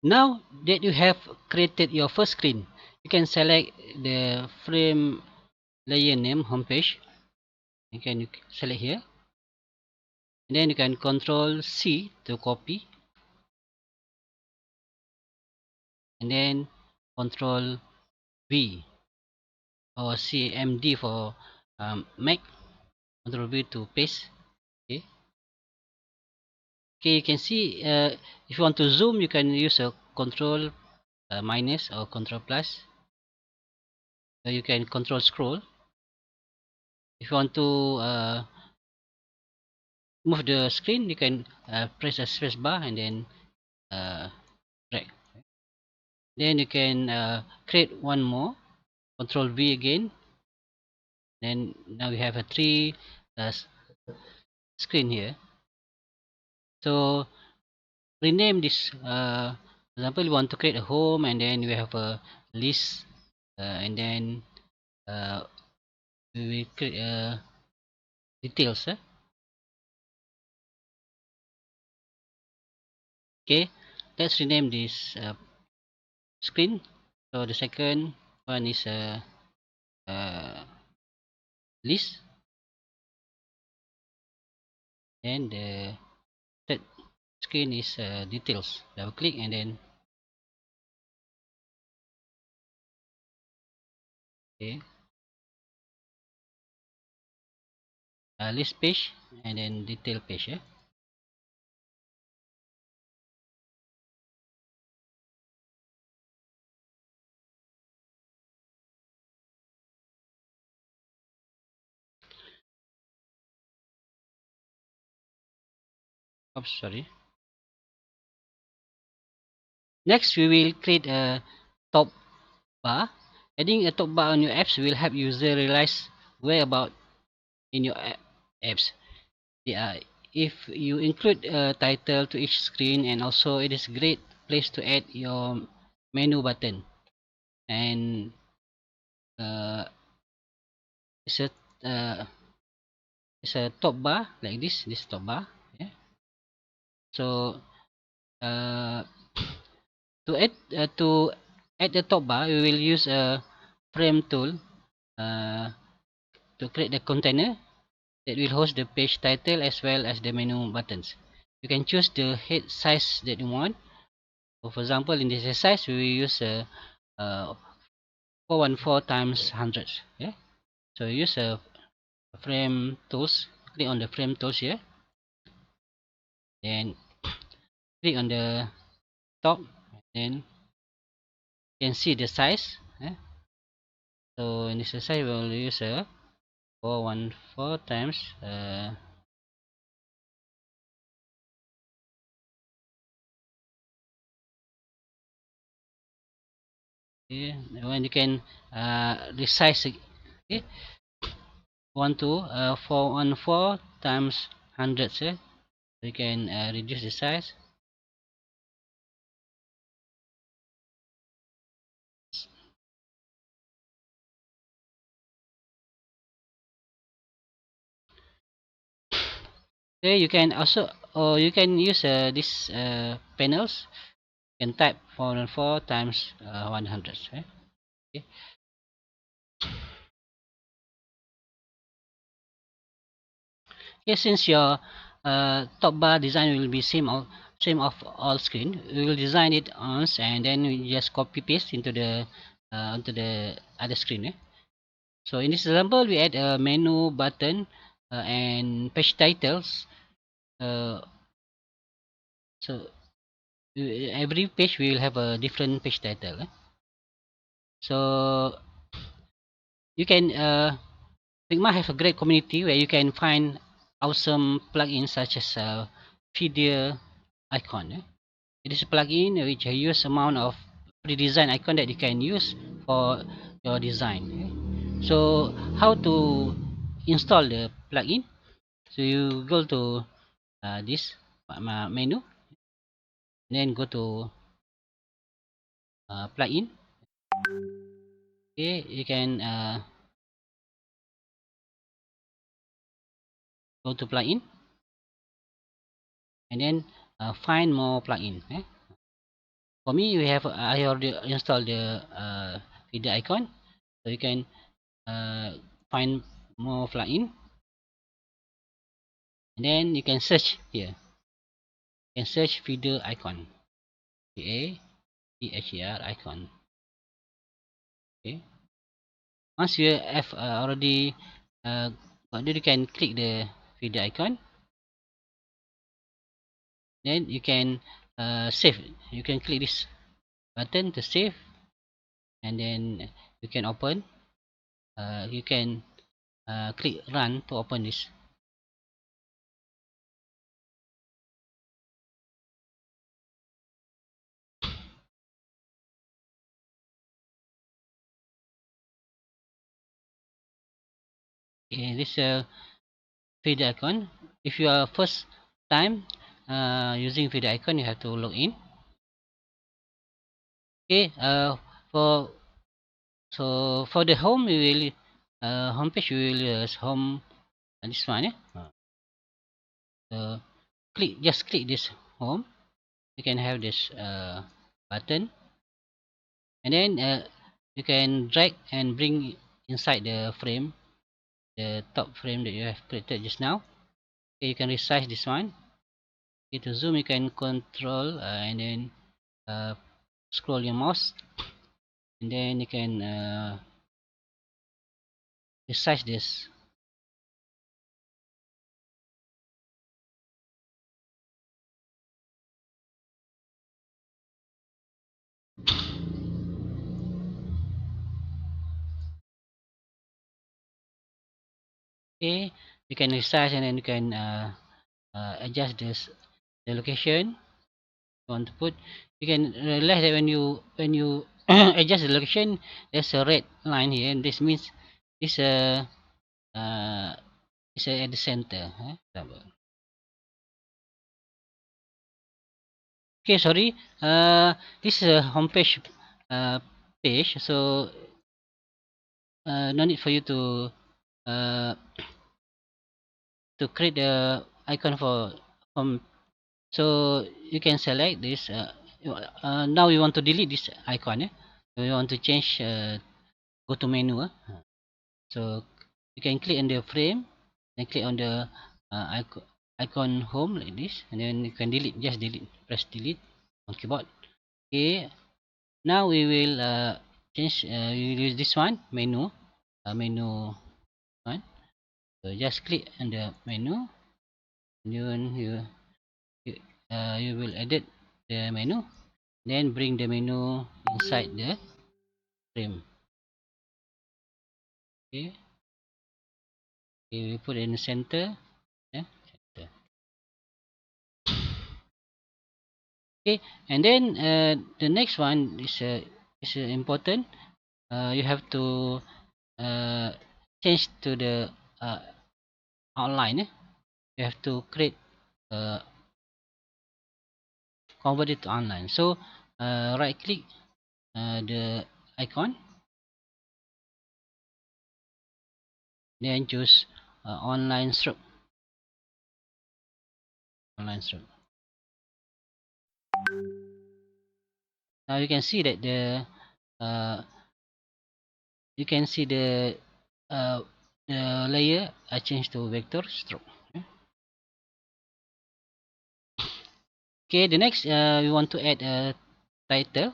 Now that you have created your first screen, you can select the frame layer name homepage. You can select here, and then you can Control C to copy, and then Control V or CMD for Mac. Control V to paste. Okay. Okay, you can see if you want to zoom, you can use a Control minus or Control plus. You can Control scroll. If you want to move the screen, you can press the space bar and then drag. Then you can create one more. Control V again. Then now we have a three uh, screen here. So rename this. For example, you want to create a home, and then we have a list, and then uh, we will create details. Okay, let's rename this screen. So the second one is uh, list, and the third screen is details. Double click and then okay, list page and then detail page. Oops, sorry. Next, we will create a top bar. Adding a top bar on your apps will help user realize where about in your apps. Yeah, if you include a title to each screen, and also it is a great place to add your menu button. And uh, it's a uh, it's a top bar like this top bar. Yeah. So uh, to add the top bar, we will use a frame tool uh, to create the container that will host the page title as well as the menu buttons. You can choose the head size that you want. So for example, in this size, we will use uh, 414 times 100. Yeah. So use a frame tools. Click on the frame tools here, then click on the top, then you can see the size. Yeah. So in this size, we will use a 414 times yeah, when you can resize it. Okay, 414 times 100. Yeah? You can reduce the size. Okay, you can also, or you can use this panels. You can type 414 times 100. Right? Okay. Okay, since your top bar design will be same of all screen, we will design it once and then we just copy paste into the other screen. So in this example, we add a menu button and page titles. Uh, so every page we will have a different page title. So you can Figma has a great community where you can find awesome plugins such as video icon. It is a plugin which a huge amount of pre-designed icon that you can use for your design. So how to install the plugin? So you go to this menu, then go to plugin. Okay, you can go to plugin and then find more plugin. For me, I already installed the video icon, so you can find more plugin, and then you can search here. You can search video icon, VATHER icon. Okay. Once you have already got it, you can click the video icon. Then you can save. You can click this button to save, and then you can open. You can click run to open this. Okay, this video icon. If you are first time using video icon, you have to log in. Okay. For the home, we will home page. We will home this one. So just click this home. You can have this button, and then you can drag and bring inside the frame, the top frame that you have created just now. Okay, you can resize this one. Okay, to zoom, you can control and then uh, scroll your mouse, and then you can resize this. Okay, you can resize, and then you can adjust this the location you want to put. You can realize that when you adjust the location, there's a red line here, and this means this uh, is at the center. Okay, sorry. This is a homepage uh, page, so no need for you uh, to create the icon for home. So you can select this. Now we want to delete this icon. We want to change. Go to menu. So you can click on the frame, then click on the icon home like this, and then you can delete. Just delete. Press delete on keyboard. Okay. Now we will change. We will use this one menu. Menu one. So just click on the menu. And you will edit the menu. Then bring the menu inside the frame. Okay. Okay, we put it in the center. Yeah. Center. Okay, and then the next one is important. You have to uh, change to the uh, outline. You have to create convert it to online. So right click the icon, then choose online stroke. Online stroke. Now you can see that uh, you can see uh, the layer I changed to vector stroke. Okay, the next we want to add a title,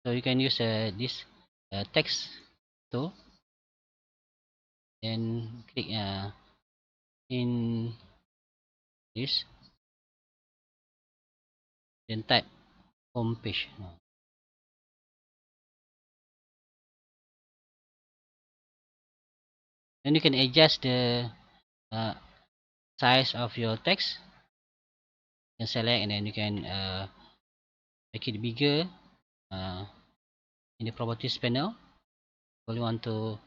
so you can use this text tool, then click in this, then type home page. Then you can adjust the uh, size of your text. You can select, and then you can make it bigger uh, in the properties panel. So you want to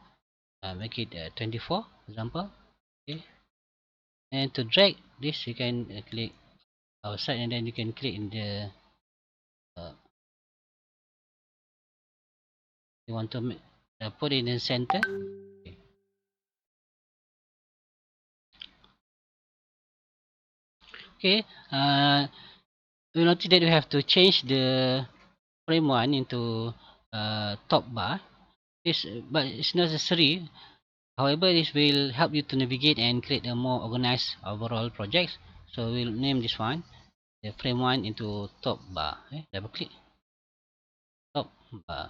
make it 24, for example. Okay, and to drag this, you can click outside, and then you can click in the uh, you want to put it in the center. Okay. Okay, we notice that we have to change frame one into top bar. This, but it's not necessary. However, this will help you to navigate and create a more organized overall project. So we'll name this one the frame one into top bar. Okay, double click top bar.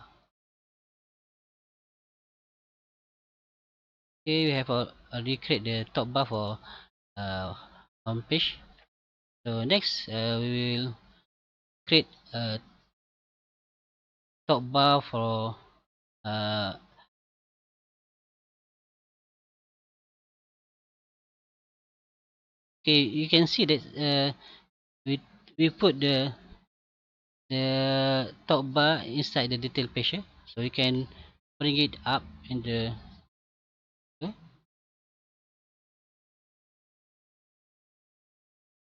Okay, we have already create the top bar for home page. So next, we will create a top bar for uh, okay, you can see that we we put the top bar inside the detail page, so you can bring it up in the